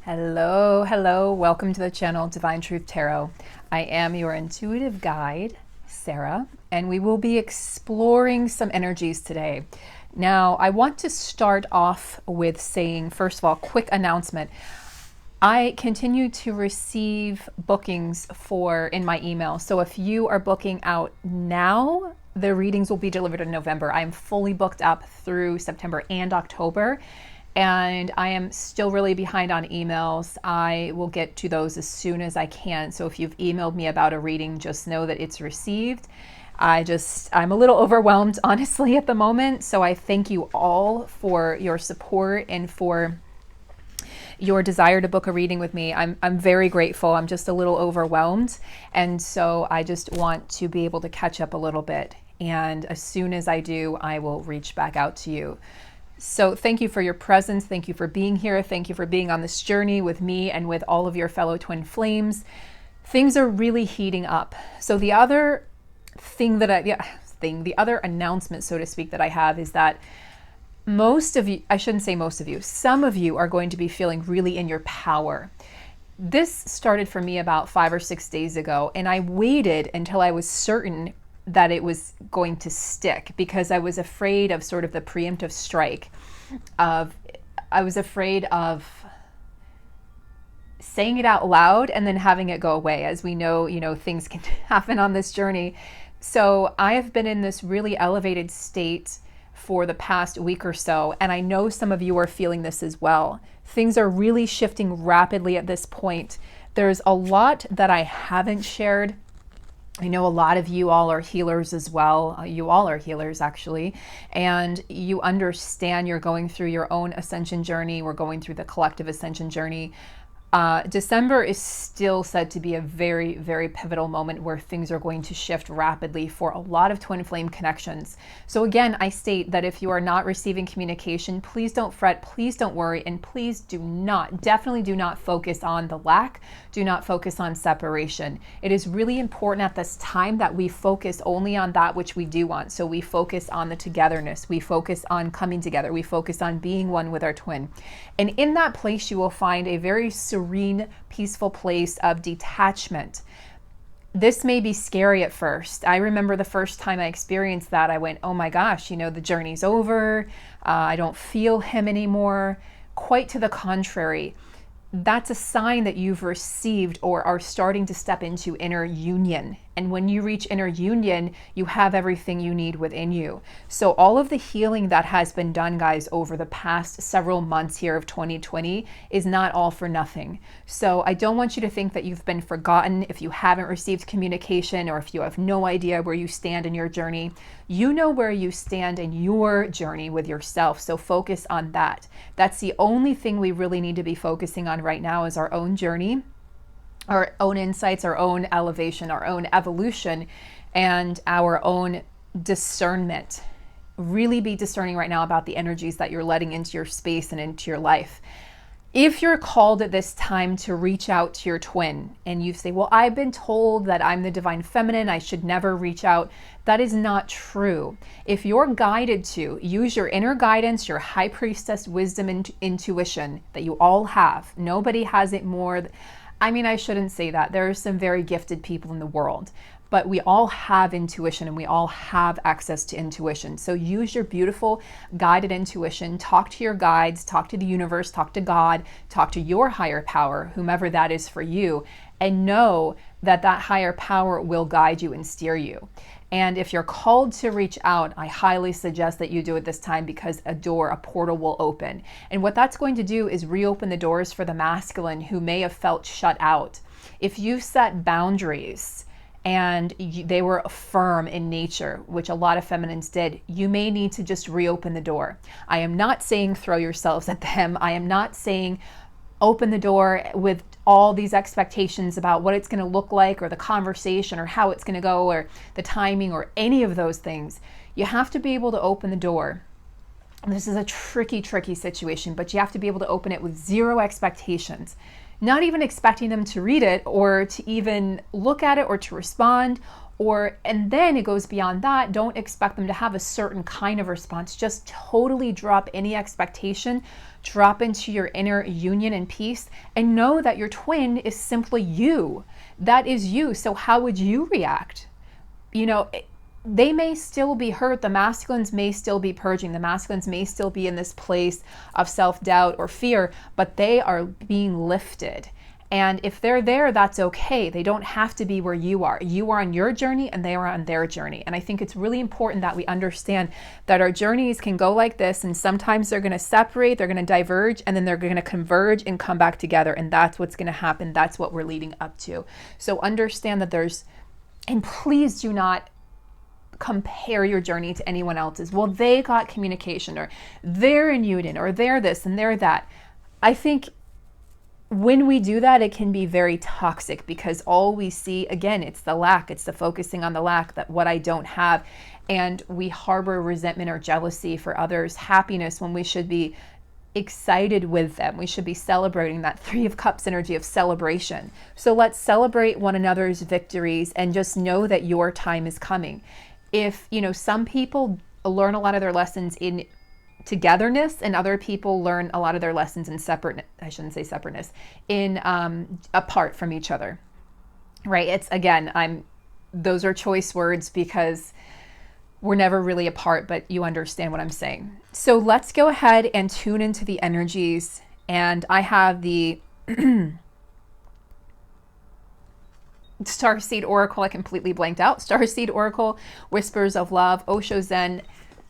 Hello, hello. Welcome to the channel Divine Truth Tarot. I am your intuitive guide, Sarah, and we will be exploring some energies today. Now, I want to start off with saying, first of all, quick announcement. I continue to receive bookings in my email. So if you are booking out now, the readings will be delivered in November. I'm fully booked up through September and October. And I am still really behind on emails. I will get to those as soon as I can. So if you've emailed me about a reading, just know that it's received. I'm a little overwhelmed, honestly, at the moment. So I thank you all for your support and for your desire to book a reading with me. I'm very grateful. I'm just a little overwhelmed. And so I just want to be able to catch up a little bit. And as soon as I do, I will reach back out to you. So thank you for your presence. Thank you for being here. Thank you for being on this journey with me and with all of your fellow twin flames. Things are really heating up. So the other thing the other announcement, so to speak, that I have is that most of you, I shouldn't say most of you, some of you are going to be feeling really in your power. This started for me about 5 or 6 days ago, and I waited until I was certain that it was going to stick because I was afraid of sort of the preemptive strike I was afraid of saying it out loud and then having it go away. As we know, things can happen on this journey. So I have been in this really elevated state for the past week or so, and I know some of you are feeling this as well. Things are really shifting rapidly at this point. There's a lot that I haven't shared. I know a lot of you all are healers as well. You all are healers, actually. And you understand you're going through your own ascension journey. We're going through the collective ascension journey. December is still said to be a very, very pivotal moment where things are going to shift rapidly for a lot of twin flame connections. So again, I state that if you are not receiving communication, please don't fret, please don't worry, and please definitely do not focus on the lack. Do not focus on separation. It is really important at this time that we focus only on that which we do want. So we focus on the togetherness. We focus on coming together. We focus on being one with our twin. And in that place, you will find a very serene, peaceful place of detachment. This may be scary at first. I remember the first time I experienced that, I went, oh my gosh, the journey's over. I don't feel him anymore. Quite to the contrary. That's a sign that you've received or are starting to step into inner union. And when you reach inner union, you have everything you need within you. So all of the healing that has been done, guys, over the past several months here of 2020 is not all for nothing. So I don't want you to think that you've been forgotten if you haven't received communication or if you have no idea where you stand in your journey. You know where you stand in your journey with yourself. So focus on that. That's the only thing we really need to be focusing on right now is our own journey, our own insights, our own elevation, our own evolution, and our own discernment. Really be discerning right now about the energies that you're letting into your space and into your life. If you're called at this time to reach out to your twin and you say, well, I've been told that I'm the divine feminine, I should never reach out. That is not true. If you're guided to use your inner guidance, your high priestess wisdom and intuition that you all have, nobody has it more. I shouldn't say that. There are some very gifted people in the world, but we all have intuition and we all have access to intuition. So use your beautiful guided intuition, talk to your guides, talk to the universe, talk to God, talk to your higher power, whomever that is for you, and know that that higher power will guide you and steer you. And if you're called to reach out, I highly suggest that you do it this time because a portal will open. And what that's going to do is reopen the doors for the masculine who may have felt shut out. If you set boundaries and they were firm in nature, which a lot of feminines did, you may need to just reopen the door. I am not saying throw yourselves at them. I am not saying open the door with all these expectations about what it's going to look like or the conversation or how it's going to go or the timing or any of those things. You have to be able to open the door. This is a tricky, tricky situation, but you have to be able to open it with zero expectations. Not even expecting them to read it or to even look at it or to respond And then it goes beyond that. Don't expect them to have a certain kind of response. Just totally drop any expectation, drop into your inner union and peace, and know that your twin is simply you. That is you. So how would you react? They may still be hurt. The masculines may still be purging. The masculines may still be in this place of self-doubt or fear, but they are being lifted. And if they're there, that's okay. They don't have to be where you are. You are on your journey and they are on their journey. And I think it's really important that we understand that our journeys can go like this, and sometimes they're going to separate, they're going to diverge, and then they're going to converge and come back together. And that's what's going to happen. That's what we're leading up to. So understand that and please do not compare your journey to anyone else's. Well, they got communication, or they're in union, or they're this and they're that. I think when we do that, it can be very toxic, because all we see, again, it's the lack, it's the focusing on the lack, that what I don't have. And we harbor resentment or jealousy for others' happiness when we should be excited with them. We should be celebrating that 3 of Cups energy of celebration. So let's celebrate one another's victories and just know that your time is coming. If, some people learn a lot of their lessons in togetherness, and other people learn a lot of their lessons in separateness, in apart from each other, right? It's, again, those are choice words because we're never really apart, but you understand what I'm saying. So let's go ahead and tune into the energies. And I have the Starseed Oracle. I completely blanked out. Starseed Oracle, Whispers of Love, Osho Zen,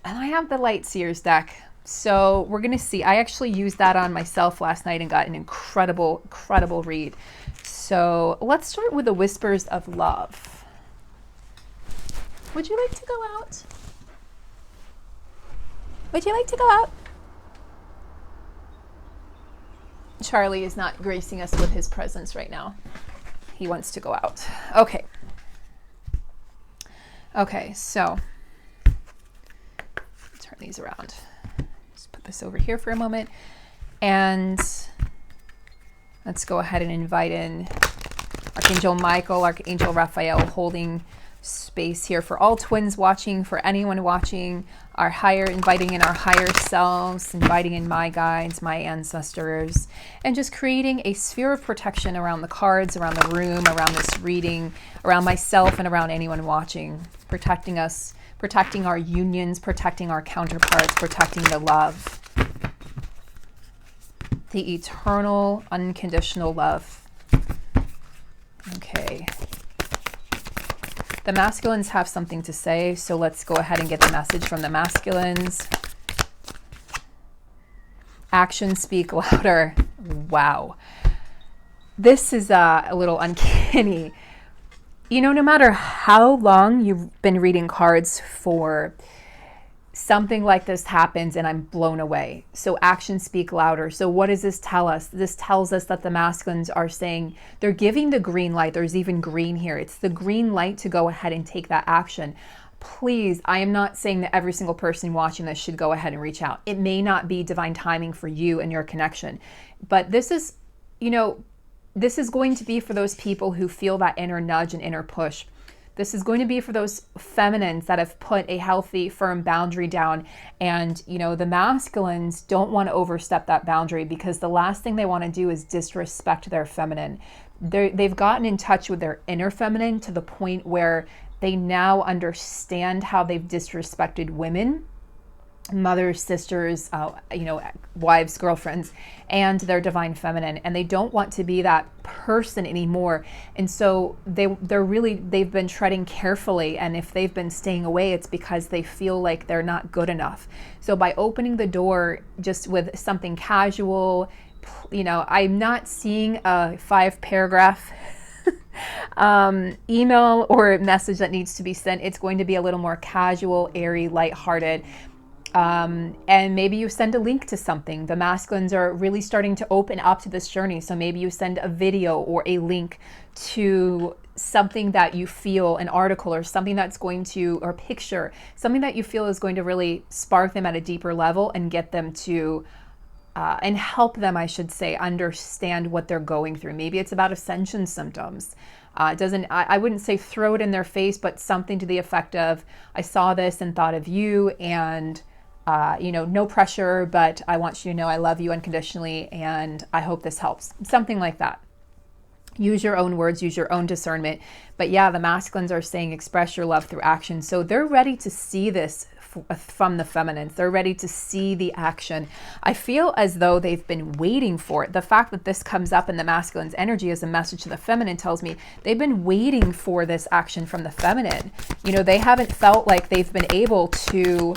and I have the Light Seers deck. So we're going to see. I actually used that on myself last night and got an incredible, incredible read. So let's start with the Whispers of Love. Would you like to go out? Would you like to go out? Charlie is not gracing us with his presence right now. He wants to go out. Okay. Okay, so turn these around. Just put this over here for a moment. And let's go ahead and invite in Archangel Michael, Archangel Raphael, holding space here for all twins watching, for anyone watching, inviting in our higher selves, inviting in my guides, my ancestors, and just creating a sphere of protection around the cards, around the room, around this reading, around myself, and around anyone watching, protecting us, protecting our unions, protecting our counterparts, protecting the love, the eternal, unconditional love. Okay. The masculines have something to say, so let's go ahead and get the message from the masculines. Actions speak louder. Wow. This is a little uncanny. No matter how long you've been reading cards for, something like this happens and I'm blown away. So actions speak louder. So what does this tell us? This tells us that the masculines are saying, they're giving the green light. There's even green here. It's the green light to go ahead and take that action. Please, I am not saying that every single person watching this should go ahead and reach out. It may not be divine timing for you and your connection, but this is, this is going to be for those people who feel that inner nudge and inner push. This is going to be for those feminines that have put a healthy, firm boundary down. And, the masculines don't want to overstep that boundary, because the last thing they want to do is disrespect their feminine. They've gotten in touch with their inner feminine to the point where they now understand how they've disrespected women, mothers, sisters, wives, girlfriends, and their divine feminine, and they don't want to be that person anymore. And so they've been treading carefully, and if they've been staying away, it's because they feel like they're not good enough. So by opening the door just with something casual, I'm not seeing a 5-paragraph email or message that needs to be sent. It's going to be a little more casual, airy, lighthearted. And maybe you send a link to something. The masculines are really starting to open up to this journey. So maybe you send a video or a link to something that you feel, an article or something that's going to, or picture, something that you feel is going to really spark them at a deeper level and get them to and help them, I should say, understand what they're going through. Maybe it's about ascension symptoms. I wouldn't say throw it in their face, but something to the effect of, I saw this and thought of you, and no pressure, but I want you to know I love you unconditionally, and I hope this helps. Something like that. Use your own words, use your own discernment. But yeah, the masculines are saying express your love through action. So they're ready to see this from the feminines. They're ready to see the action. I feel as though they've been waiting for it. The fact that this comes up in the masculine's energy as a message to the feminine tells me they've been waiting for this action from the feminine. They haven't felt like they've been able to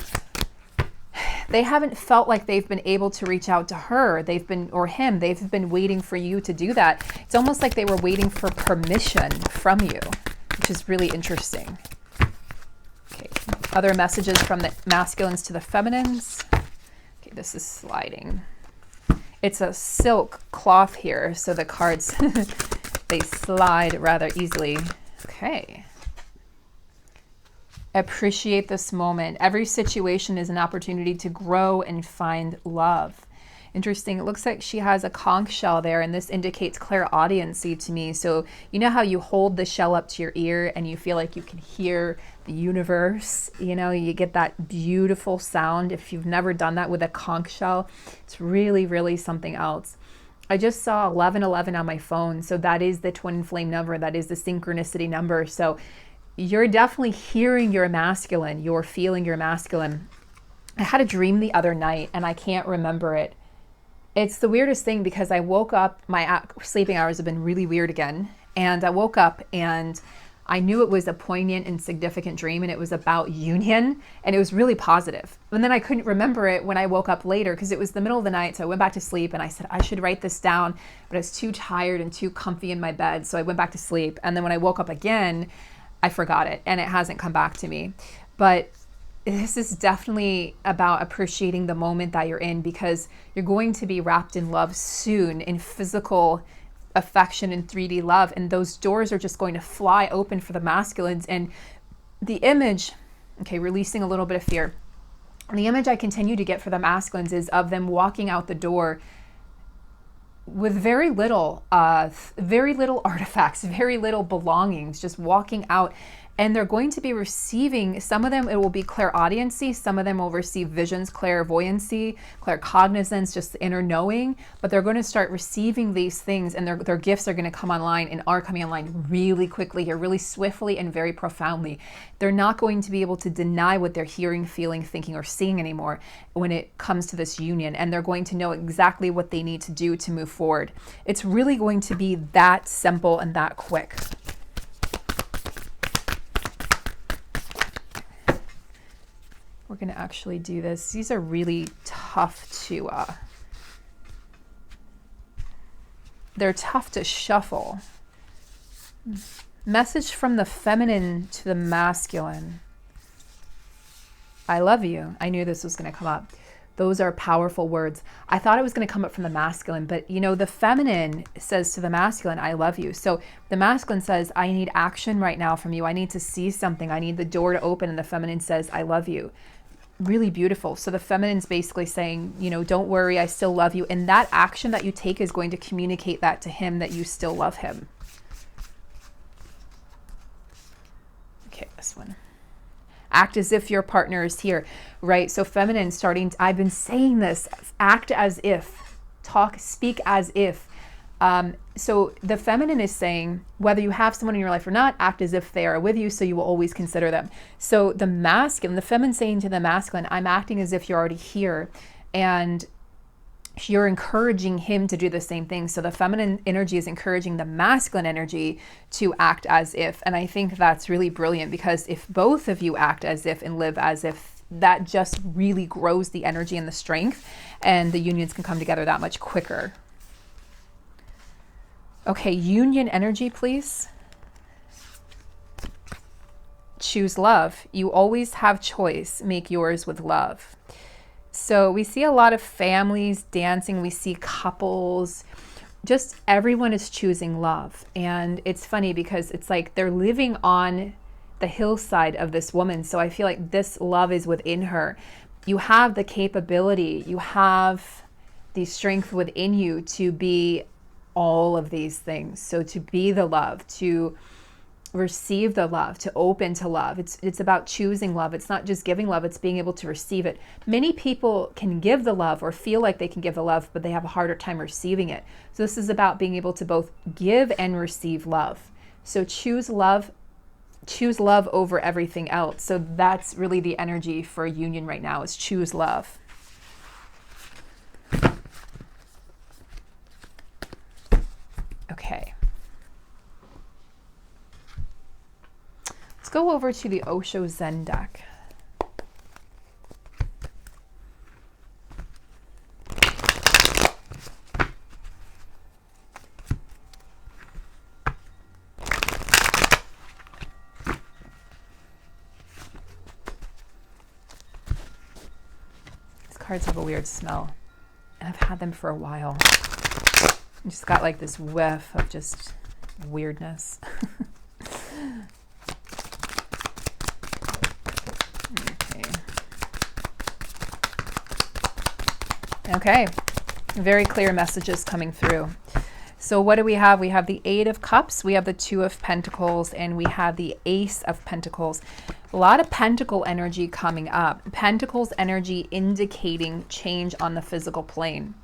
reach out to her. Or him. They've been waiting for you to do that. It's almost like they were waiting for permission from you, which is really interesting. Okay. Other messages from the masculines to the feminines. Okay, this is sliding. It's a silk cloth here, so the cards, they slide rather easily. Okay. Appreciate this moment. Every situation is an opportunity to grow and find love. Interesting. It looks like she has a conch shell there, and this indicates clairaudiency to me. So you know how you hold the shell up to your ear and you feel like you can hear the universe? You get that beautiful sound. If you've never done that with a conch shell, it's really, really something else. I just saw 1111 on my phone. So that is the twin flame number. That is the synchronicity number. So you're definitely hearing your masculine. You're feeling your masculine. I had a dream the other night and I can't remember it. It's the weirdest thing because I woke up, my sleeping hours have been really weird again. And I woke up and I knew it was a poignant and significant dream, and it was about union, and it was really positive. And then I couldn't remember it when I woke up later because it was the middle of the night. So I went back to sleep and I said, I should write this down, but I was too tired and too comfy in my bed. So I went back to sleep. And then when I woke up again, I forgot it and it hasn't come back to me. But this is definitely about appreciating the moment that you're in, because you're going to be wrapped in love soon, in physical affection and 3D love. And those doors are just going to fly open for the masculines. And the image, okay, releasing a little bit of fear. The image I continue to get for the masculines is of them walking out the door with very little artifacts, very little belongings, just walking out. And they're going to be receiving, some of them, it will be clairaudiency, some of them will receive visions, clairvoyancy, claircognizance, just the inner knowing, but they're going to start receiving these things, and their gifts are going to come online and are coming online really quickly here, really swiftly and very profoundly. They're not going to be able to deny what they're hearing, feeling, thinking, or seeing anymore when it comes to this union, and they're going to know exactly what they need to do to move forward. It's really going to be that simple and that quick. We're going to actually do this. These are really tough to, they're tough to shuffle. Message from the feminine to the masculine. I love you. I knew this was going to come up. Those are powerful words. I thought it was going to come up from the masculine, but the feminine says to the masculine, I love you. So the masculine says, I need action right now from you. I need to see something. I need the door to open. And the feminine says, I love you. Really beautiful. So the feminine's basically saying, don't worry, I still love you. And that action that you take is going to communicate that to him, that you still love him. Okay, this one. Act as if your partner is here, right? So feminine starting, I've been saying this, act as if, speak as if. So the feminine is saying, whether you have someone in your life or not, act as if they are with you, so you will always consider them. So the masculine, the feminine saying to the masculine, I'm acting as if you're already here. And you're encouraging him to do the same thing. So the feminine energy is encouraging the masculine energy to act as if. And I think that's really brilliant, because if both of you act as if and live as if, that just really grows the energy and the strength, and the unions can come together that much quicker. Okay, union energy, please. Choose love. You always have choice. Make yours with love. So we see a lot of families dancing. We see couples. Just everyone is choosing love. And it's funny because it's like they're living on the hillside of this woman. So I feel like this love is within her. You have the capability. You have the strength within you to be all of these things. So to be the love, to receive the love, to open to love. It's about choosing love. It's not just giving love, it's being able to receive it. Many people can give the love or feel like they can give the love, but they have a harder time receiving it. So this is about being able to both give and receive love. So choose love over everything else. So that's really the energy for union right now, is choose love. Okay. Let's go over to the Osho Zen deck. These cards have a weird smell, and I've had them for a while. I just got like this whiff of just weirdness. Okay, very clear messages coming through. So what do we have? We have the Eight of Cups, we have the Two of Pentacles, and we have the Ace of Pentacles. A lot of Pentacle energy coming up. Pentacles energy indicating change on the physical plane.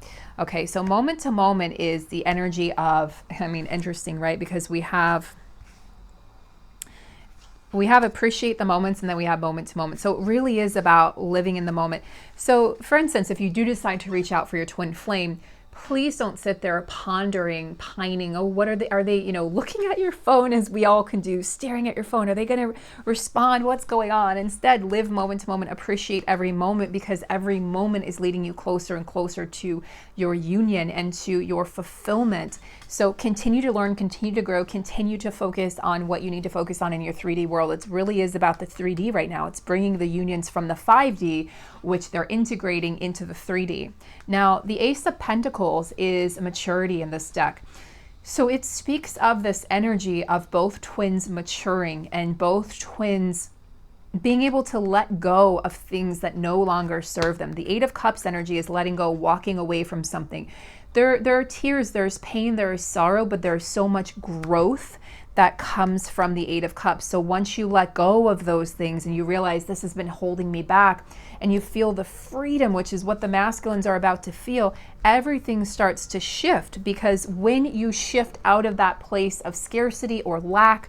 Okay, so moment to moment is the energy of, I mean, interesting, right? Because we have appreciate the moments, and then we have moment to moment. So it really is about living in the moment. So for instance, if you do decide to reach out for your twin flame, please don't sit there pondering, pining, oh, what are they, you know, looking at your phone, as we all can do, staring at your phone. Are they going to respond? What's going on? Instead, live moment to moment, appreciate every moment, because every moment is leading you closer and closer to your union and to your fulfillment. So continue to learn, continue to grow, continue to focus on what you need to focus on in your 3D world. It really is about the 3D right now. It's bringing the unions from the 5D, which they're integrating into the 3D. Now, the Ace of Pentacles is maturity in this deck. So it speaks of this energy of both twins maturing and both twins being able to let go of things that no longer serve them. The Eight of Cups energy is letting go, walking away from something. There are tears, there's pain, there is sorrow, but there's so much growth that comes from the Eight of Cups. So once you let go of those things and you realize this has been holding me back, and you feel the freedom, which is what the masculines are about to feel, everything starts to shift. Because when you shift out of that place of scarcity or lack,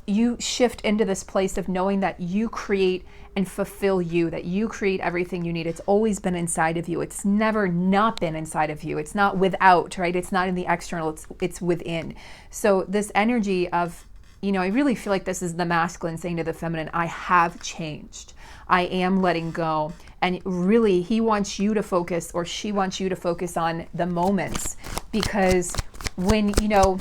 you shift into this place of knowing that you create and fulfill you, that you create everything you need. It's always been inside of you. It's never not been inside of you. It's not without, right? It's not in the external, it's within. So this energy of, you know, I really feel like this is the masculine saying to the feminine, I have changed. I am letting go. And really, he wants you to focus, or she wants you to focus on the moments. Because when, you know,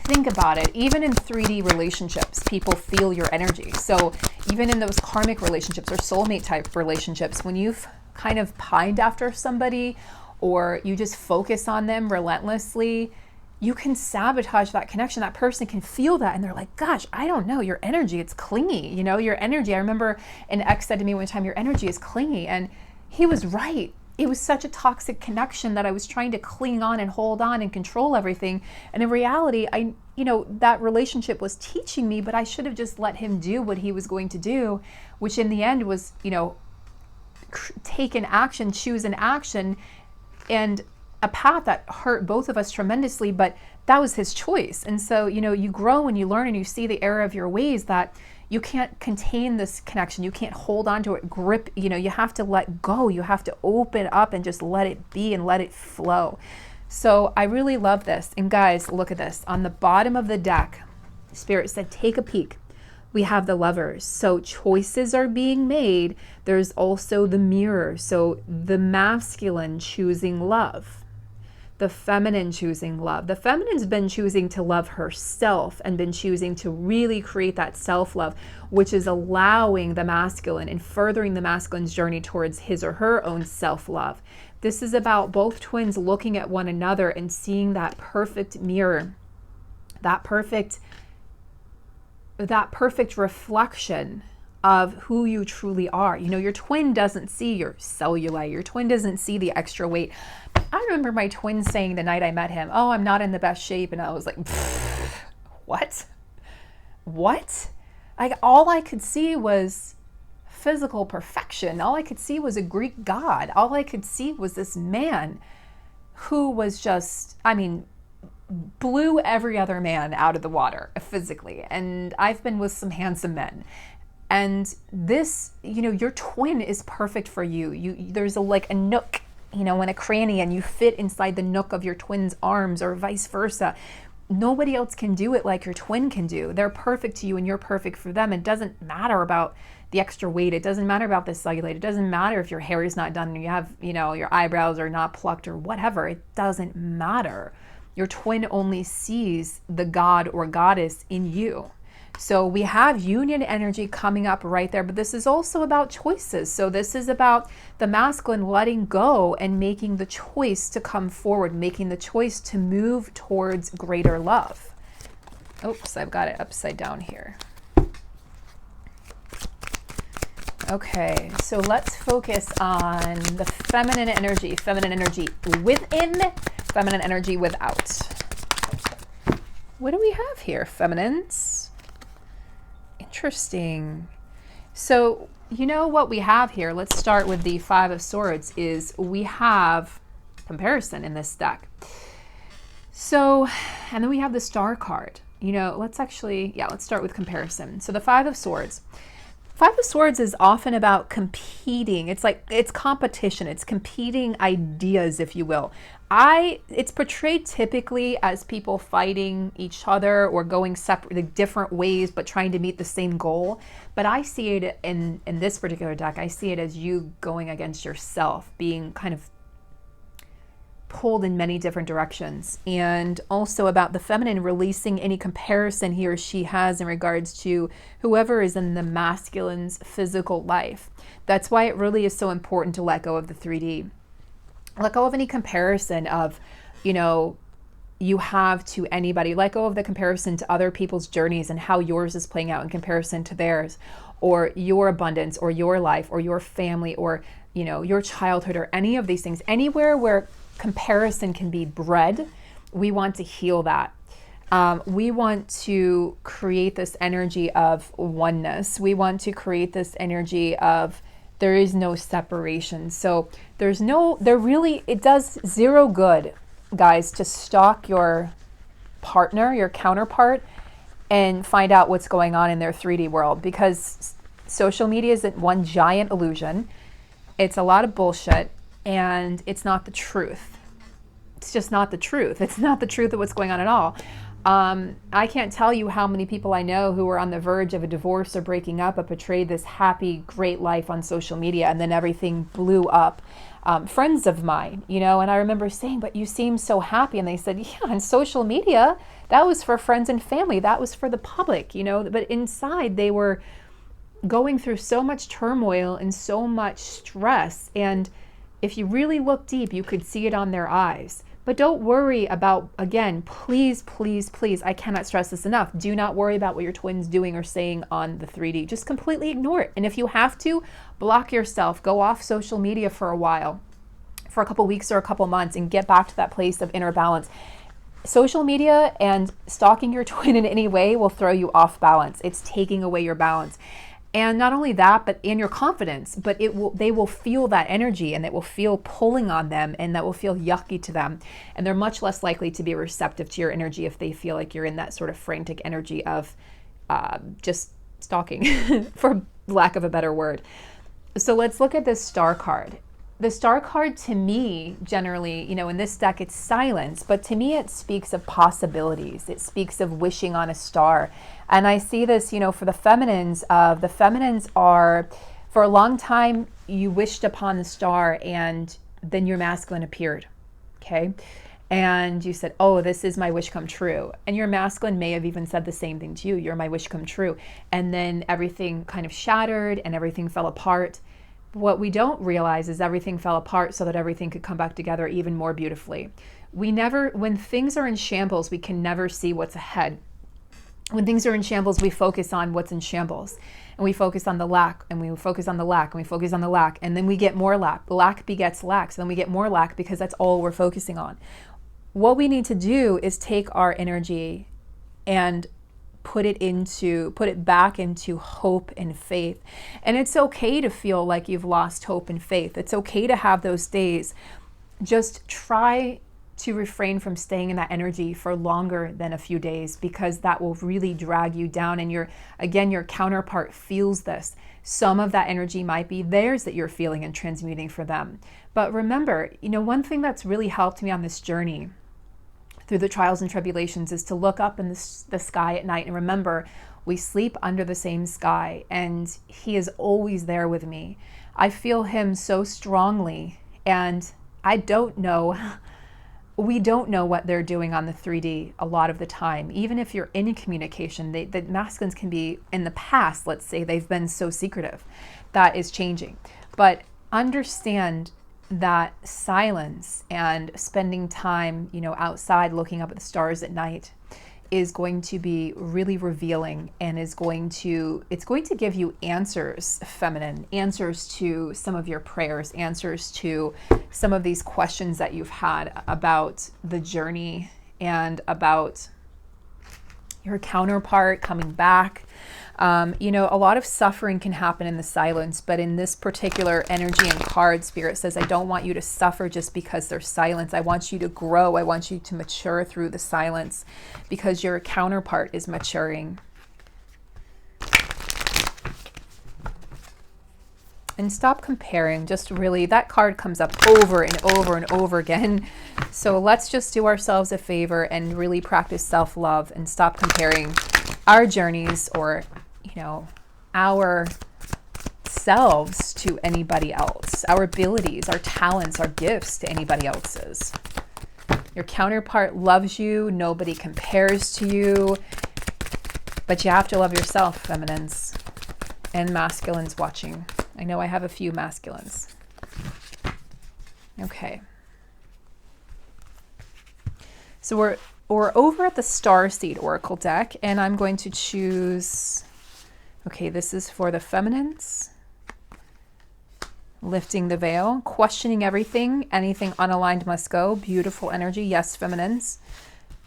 think about it, even in 3D relationships, people feel your energy. So even in those karmic relationships or soulmate type relationships, when you've kind of pined after somebody, or you just focus on them relentlessly, you can sabotage that connection. That person can feel that, and they're like, gosh, I don't know, your energy, it's clingy. You know, your energy. I remember an ex said to me one time, your energy is clingy. And he was right. It was such a toxic connection that I was trying to cling on and hold on and control everything. And in reality, that relationship was teaching me, but I should have just let him do what he was going to do, which in the end was, take an action, choose an action, and a path that hurt both of us tremendously, but that was his choice. And so, you grow and you learn and you see the error of your ways, that you can't contain this connection. You can't hold on to it, grip, you have to let go. You have to open up and just let it be and let it flow. So I really love this. And guys, look at this. On the bottom of the deck, Spirit said, take a peek. We have the Lovers. So choices are being made. There's also the Mirror. So the masculine choosing love. The feminine choosing love. The feminine's been choosing to love herself and been choosing to really create that self-love, which is allowing the masculine and furthering the masculine's journey towards his or her own self-love. This is about both twins looking at one another and seeing that perfect mirror, that perfect reflection of who you truly are. Your twin doesn't see your cellulite. Your twin doesn't see the extra weight. I remember my twin saying the night I met him, "Oh, I'm not in the best shape." And I was like, what? What? Like, all I could see was physical perfection. All I could see was a Greek god. All I could see was this man who was just, I mean, blew every other man out of the water physically. And I've been with some handsome men. And this, your twin is perfect for you. There's like a nook, and a cranny, and you fit inside the nook of your twin's arms, or vice versa. Nobody else can do it like your twin can do. They're perfect to you and you're perfect for them. It doesn't matter about the extra weight. It doesn't matter about the cellulite. It doesn't matter if your hair is not done and you have, your eyebrows are not plucked or whatever. It doesn't matter. Your twin only sees the god or goddess in you. So we have union energy coming up right there, but this is also about choices. So this is about the masculine letting go and making the choice to come forward, making the choice to move towards greater love. Oops, I've got it upside down here. Okay, so let's focus on the feminine energy within, feminine energy without. What do we have here, feminines? Interesting. So, what we have here, let's start with the Five of Swords, is we have comparison in this deck. So, and then we have the Star card. Let's start with comparison. So the Five of Swords. Five of Swords is often about competing. It's competition. It's competing ideas, if you will. It's portrayed typically as people fighting each other or going separate, different ways, but trying to meet the same goal. But I see it in this particular deck, I see it as you going against yourself, being kind of pulled in many different directions, and also about the feminine releasing any comparison he or she has in regards to whoever is in the masculine's physical life. That's why it really is so important to let go of the 3D. Let go of any comparison of, you have to anybody. Let go of the comparison to other people's journeys and how yours is playing out in comparison to theirs, or your abundance, or your life, or your family, or, your childhood, or any of these things. Anywhere where comparison can be bred, we want to heal that. We want to create this energy of oneness. We want to create this energy of there is no separation. So it does zero good, guys, to stalk your partner, your counterpart, and find out what's going on in their 3D world, because social media is one giant illusion. It's a lot of bullshit. And it's not the truth. It's just not the truth. It's not the truth of what's going on at all. I can't tell you how many people I know who were on the verge of a divorce or breaking up, but portrayed this happy, great life on social media, and then everything blew up. Friends of mine, and I remember saying, "But you seem so happy." And they said, "Yeah, on social media, that was for friends and family. That was for the public, But inside, they were going through so much turmoil and so much stress. And if you really look deep, you could see it on their eyes. But don't worry about, again, please, please, please, I cannot stress this enough. Do not worry about what your twin's doing or saying on the 3D. Just completely ignore it. And if you have to, block yourself. Go off social media for a while, for a couple weeks or a couple months, and get back to that place of inner balance. Social media and stalking your twin in any way will throw you off balance. It's taking away your balance. And not only that, but in your confidence, but they will feel that energy, and it will feel pulling on them, and that will feel yucky to them. And they're much less likely to be receptive to your energy if they feel like you're in that sort of frantic energy of just stalking, for lack of a better word. So let's look at this Star card. The Star card, to me, generally, in this deck, it's silence, but to me, it speaks of possibilities. It speaks of wishing on a star. And I see this, for the feminines are, for a long time, you wished upon the star, and then your masculine appeared, okay? And you said, "Oh, this is my wish come true." And your masculine may have even said the same thing to you. "You're my wish come true." And then everything kind of shattered and everything fell apart. What we don't realize is everything fell apart so that everything could come back together even more beautifully. When things are in shambles, we can never see what's ahead. When things are in shambles, we focus on what's in shambles, and we focus on the lack, and we focus on the lack, and we focus on the lack, and then we get more lack. Lack begets lack, so then we get more lack because that's all we're focusing on. What we need to do is take our energy and put it back into hope and faith. And it's okay to feel like you've lost hope and faith. It's okay to have those days. Just try to refrain from staying in that energy for longer than a few days, because that will really drag you down. And your counterpart feels this. Some of that energy might be theirs that you're feeling and transmuting for them. But remember, one thing that's really helped me on this journey through the trials and tribulations is to look up in the sky at night and remember we sleep under the same sky, and he is always there with me. I feel him so strongly, and we don't know what they're doing on the 3D a lot of the time. Even if you're in communication, the masculines can be, in the past, let's say, they've been so secretive. That is changing. But understand that silence and spending time, outside looking up at the stars at night is going to be really revealing, and it's going to give you answers, feminine, answers to some of your prayers, answers to some of these questions that you've had about the journey and about your counterpart coming back. A lot of suffering can happen in the silence, but in this particular energy and card, Spirit says, I don't want you to suffer just because there's silence. I want you to grow. I want you to mature through the silence, because your counterpart is maturing. And stop comparing. Just really, that card comes up over and over and over again. So let's just do ourselves a favor and really practice self-love and stop comparing our journeys or our selves to anybody else, our abilities, our talents, our gifts to anybody else's. Your counterpart loves you. Nobody compares to you. But you have to love yourself, feminines and masculines watching. I know I have a few masculines. Okay. So we're over at the Starseed Oracle deck, and I'm going to choose, okay, this is for the feminines. Lifting the veil, questioning everything, anything unaligned must go. Beautiful energy. Yes, feminines.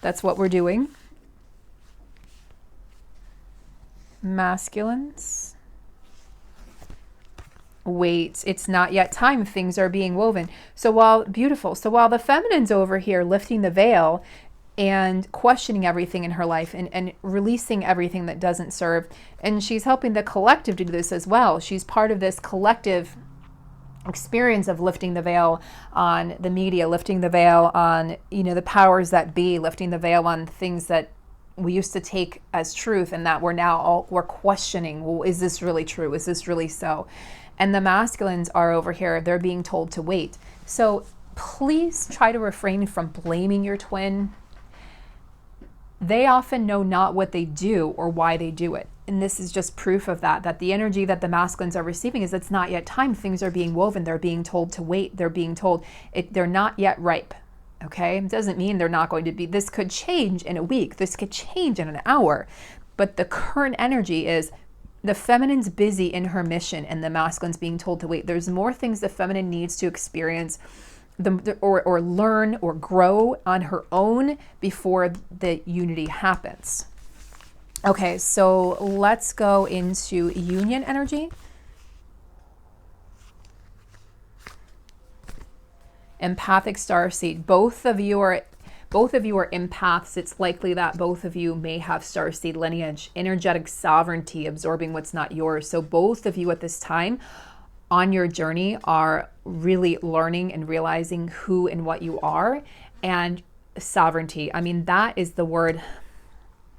That's what we're doing. Masculines. Wait, it's not yet time. Things are being woven. So while the feminine's over here lifting the veil and questioning everything in her life and releasing everything that doesn't serve, and she's helping the collective to do this as well. She's part of this collective experience of lifting the veil on the media, lifting the veil on, the powers that be, lifting the veil on things that we used to take as truth, and that we're questioning, well, is this really true? Is this really so? And the masculines are over here, they're being told to wait. So please try to refrain from blaming your twin. They often know not what they do or why they do it. And this is just proof of that the energy that the masculines are receiving is it's not yet time. Things are being woven. They're being told to wait. They're being told they're not yet ripe. Okay? It doesn't mean they're not going to be. This could change in a week. This could change in an hour. But the current energy is the feminine's busy in her mission and the masculine's being told to wait. There's more things the feminine needs to experience or learn or grow on her own before the unity happens. Okay, so let's go into union energy. Empathic starseed. Both of you are empaths. It's likely that both of you may have starseed lineage. Energetic sovereignty, absorbing what's not yours. So both of you at this time on your journey are really learning and realizing who and what you are. And sovereignty. I mean, that is the word.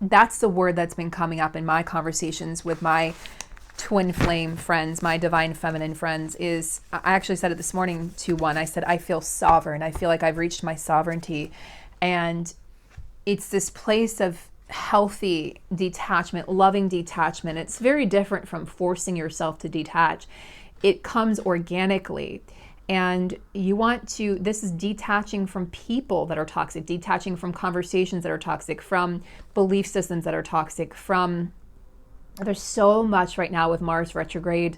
That's the word that's been coming up in my conversations with my twin flame friends, my divine feminine friends. Is I actually said it this morning to one. I said, I feel sovereign. I feel like I've reached my sovereignty. And it's this place of healthy detachment, loving detachment. It's very different from forcing yourself to detach. It comes organically. And you want to, this is detaching from people that are toxic, detaching from conversations that are toxic, from belief systems that are toxic, from, there's so much right now with Mars retrograde.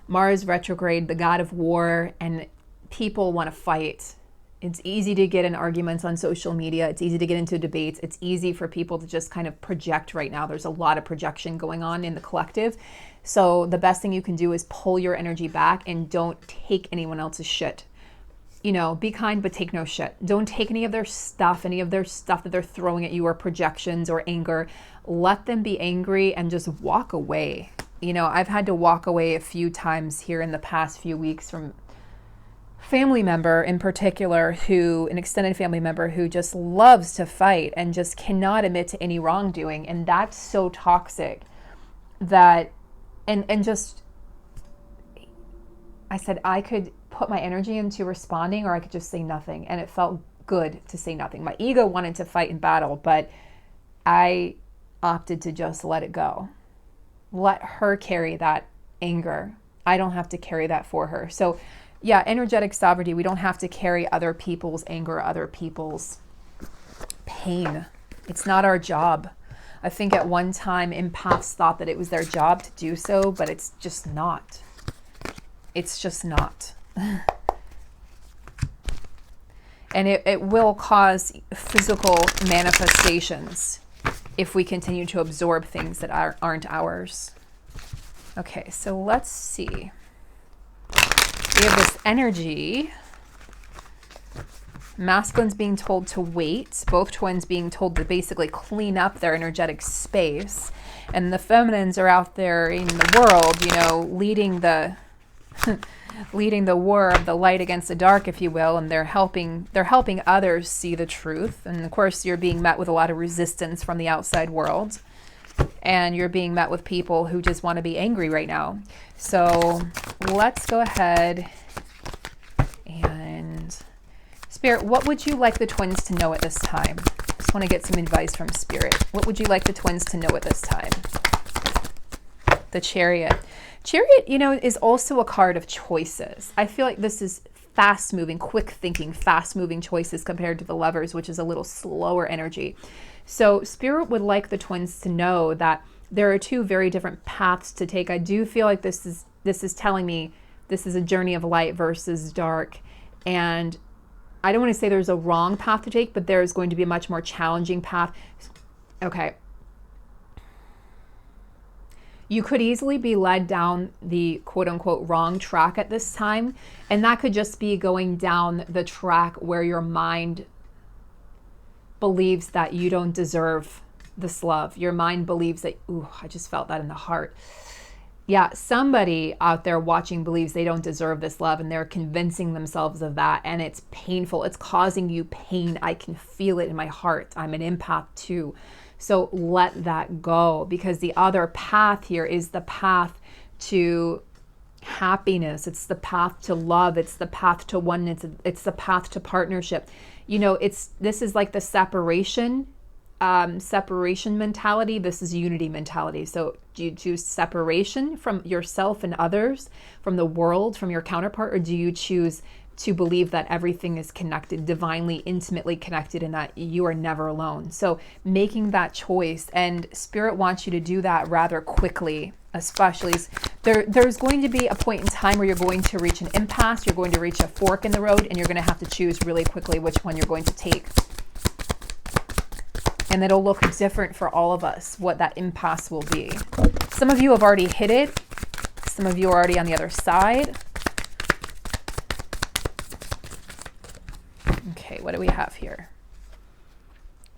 Mars retrograde, the god of war, and people want to fight. It's easy to get in arguments on social media. It's easy to get into debates. It's easy for people to just kind of project right now. There's a lot of projection going on in the collective. So the best thing you can do is pull your energy back and don't take anyone else's shit. You know, be kind, but take no shit. Don't take any of their stuff that they're throwing at you, or projections or anger. Let them be angry and just walk away. You know, I've had to walk away a few times here in the past few weeks from family member in particular, an extended family member who just loves to fight and just cannot admit to any wrongdoing. And that's so toxic that, and just, I said I could put my energy into responding, or I could just say nothing. And it felt good to say nothing. My ego wanted to fight and battle, but I opted to just let it go. Let her carry that anger. I don't have to carry that for her. So yeah, energetic sovereignty. We don't have to carry other people's anger, other people's pain. It's not our job. I think at one time empaths thought that it was their job to do so, but it's just not. It's just not. And it will cause physical manifestations if we continue to absorb things that aren't ours. Okay, so let's see. We have this energy. Masculine's being told to wait. Both twins being told to basically clean up their energetic space. And the feminines are out there in the world, you know, leading the leading the war of the light against the dark, if you will, and they're helping others see the truth. And of course, you're being met with a lot of resistance from the outside world. And you're being met with people who just want to be angry right now. So let's go ahead and Spirit, what would you like the twins to know at this time? Just want to get some advice from Spirit. What would you like the twins to know at this time? The Chariot. Chariot, you know, is also a card of choices. I feel like this is fast-moving, quick-thinking, fast-moving choices compared to the Lovers, which is a little slower energy. So Spirit would like the twins to know that there are two very different paths to take. I do feel like this is telling me this is a journey of light versus dark. And I don't want to say there's a wrong path to take, but there's going to be a much more challenging path. Okay. You could easily be led down the quote-unquote wrong track at this time. And that could just be going down the track where your mind believes that you don't deserve this love. Your mind believes that, ooh, I just felt that in the heart. Yeah, somebody out there watching believes they don't deserve this love, and they're convincing themselves of that, and it's painful. It's causing you pain. I can feel it in my heart. I'm an empath too. So let that go, because the other path here is the path to happiness. It's the path to love. It's the path to oneness. It's the path to partnership. You know, this is like the separation mentality. This is unity mentality. So do you choose separation from yourself and others, from the world, from your counterpart, or do you choose to believe that everything is connected, divinely, intimately connected, and that you are never alone? So making that choice, and Spirit wants you to do that rather quickly, especially there's going to be a point in time where you're going to reach an impasse, you're going to reach a fork in the road, and you're going to have to choose really quickly which one you're going to take. And it'll look different for all of us, what that impasse will be. Some of you have already hit it. Some of you are already on the other side. Okay, what do we have here?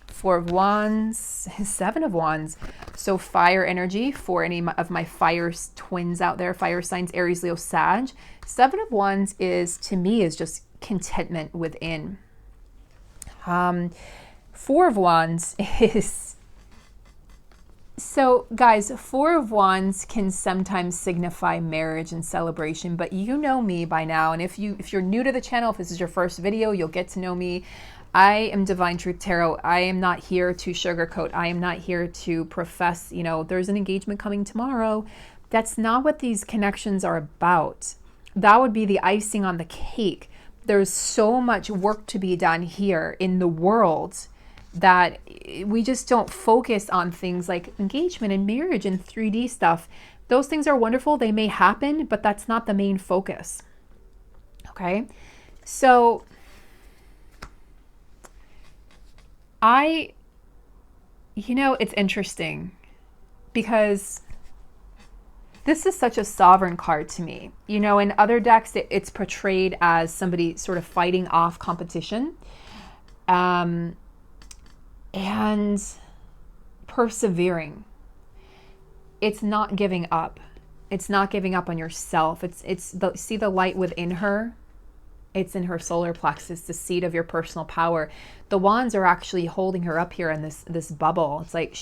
Four of Wands, Seven of Wands. So fire energy for any of my fire twins out there, fire signs, Aries, Leo, Sag. Seven of Wands to me, is just contentment within. Four of Wands is, so guys, Four of Wands can sometimes signify marriage and celebration, but you know me by now, and if you're new to the channel, if this is your first video, you'll get to know me. I am Divine Truth Tarot. I am not here to sugarcoat. I am not here to profess, you know, there's an engagement coming tomorrow. That's not what these connections are about. that would be the icing on the cake. There's so much work to be done here in the world that we just don't focus on things like engagement and marriage and 3D stuff. Those things are wonderful. They may happen, but that's not the main focus. Okay? So it's interesting because this is such a sovereign card to me. In other decks, it's portrayed as somebody sort of fighting off competition and persevering. It's not giving up. It's not giving up on yourself. See the light within her? It's in her solar plexus, the seat of your personal power. The wands are actually holding her up here in this bubble. It's like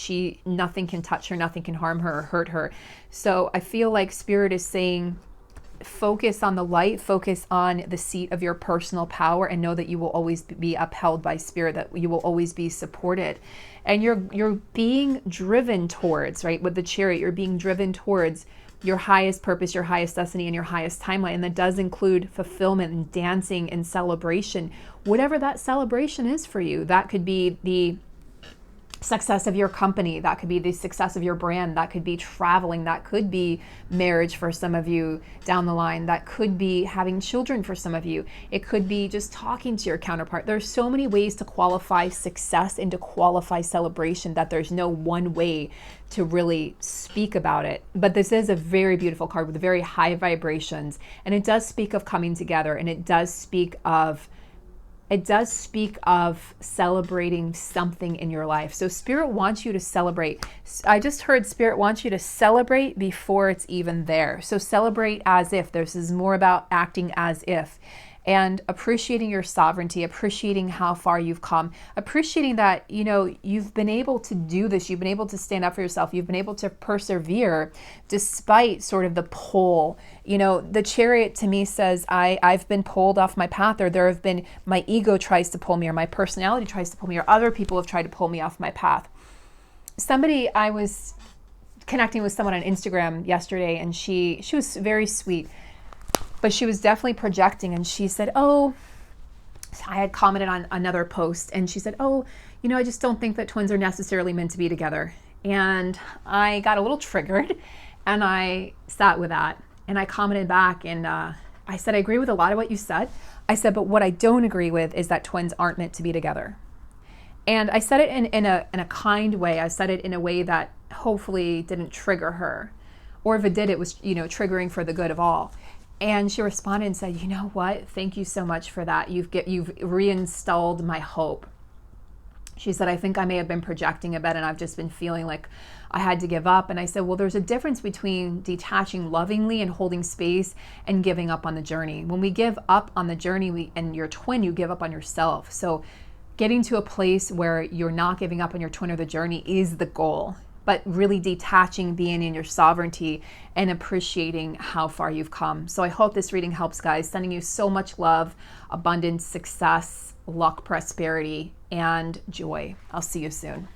nothing can touch her, nothing can harm her or hurt her. So I feel like Spirit is saying, focus on the light, focus on the seat of your personal power, and know that you will always be upheld by Spirit, that you will always be supported. And you're being driven towards, right, with the Chariot, you're being driven towards your highest purpose, your highest destiny, and your highest timeline. And that does include fulfillment and dancing and celebration. Whatever that celebration is for you, that could be the success of your company, that could be the success of your brand, that could be traveling, that could be marriage for some of you down the line, that could be having children for some of you, it could be just talking to your counterpart. There's so many ways to qualify success and to qualify celebration that there's no one way to really speak about it. But this is a very beautiful card with very high vibrations, and it does speak of coming together, and it does speak of celebrating something in your life. So Spirit wants you to celebrate. I just heard Spirit wants you to celebrate before it's even there. So celebrate as if. This is more about acting as if. And appreciating your sovereignty, appreciating how far you've come, appreciating that, you've been able to do this, you've been able to stand up for yourself, you've been able to persevere despite sort of the pull. The Chariot to me says, I've been pulled off my path, or there have been, my ego tries to pull me, or my personality tries to pull me, or other people have tried to pull me off my path. I was connecting with someone on Instagram yesterday, and she was very sweet, but she was definitely projecting, and she said, I had commented on another post, and she said, I just don't think that twins are necessarily meant to be together. And I got a little triggered, and I sat with that, and I commented back, and I said, I agree with a lot of what you said. I said, but what I don't agree with is that twins aren't meant to be together. And I said it in a kind way. I said it in a way that hopefully didn't trigger her, or if it did, it was, triggering for the good of all. And she responded and said, you know what? Thank you so much for that. You've reinstalled my hope. She said, I think I may have been projecting a bit, and I've just been feeling like I had to give up. And I said, well, there's a difference between detaching lovingly and holding space and giving up on the journey. When we give up on the journey, and your twin, you give up on yourself. So getting to a place where you're not giving up on your twin or the journey is the goal. But really detaching, being in your sovereignty, and appreciating how far you've come. So I hope this reading helps, guys. Sending you so much love, abundance, success, luck, prosperity, and joy. I'll see you soon.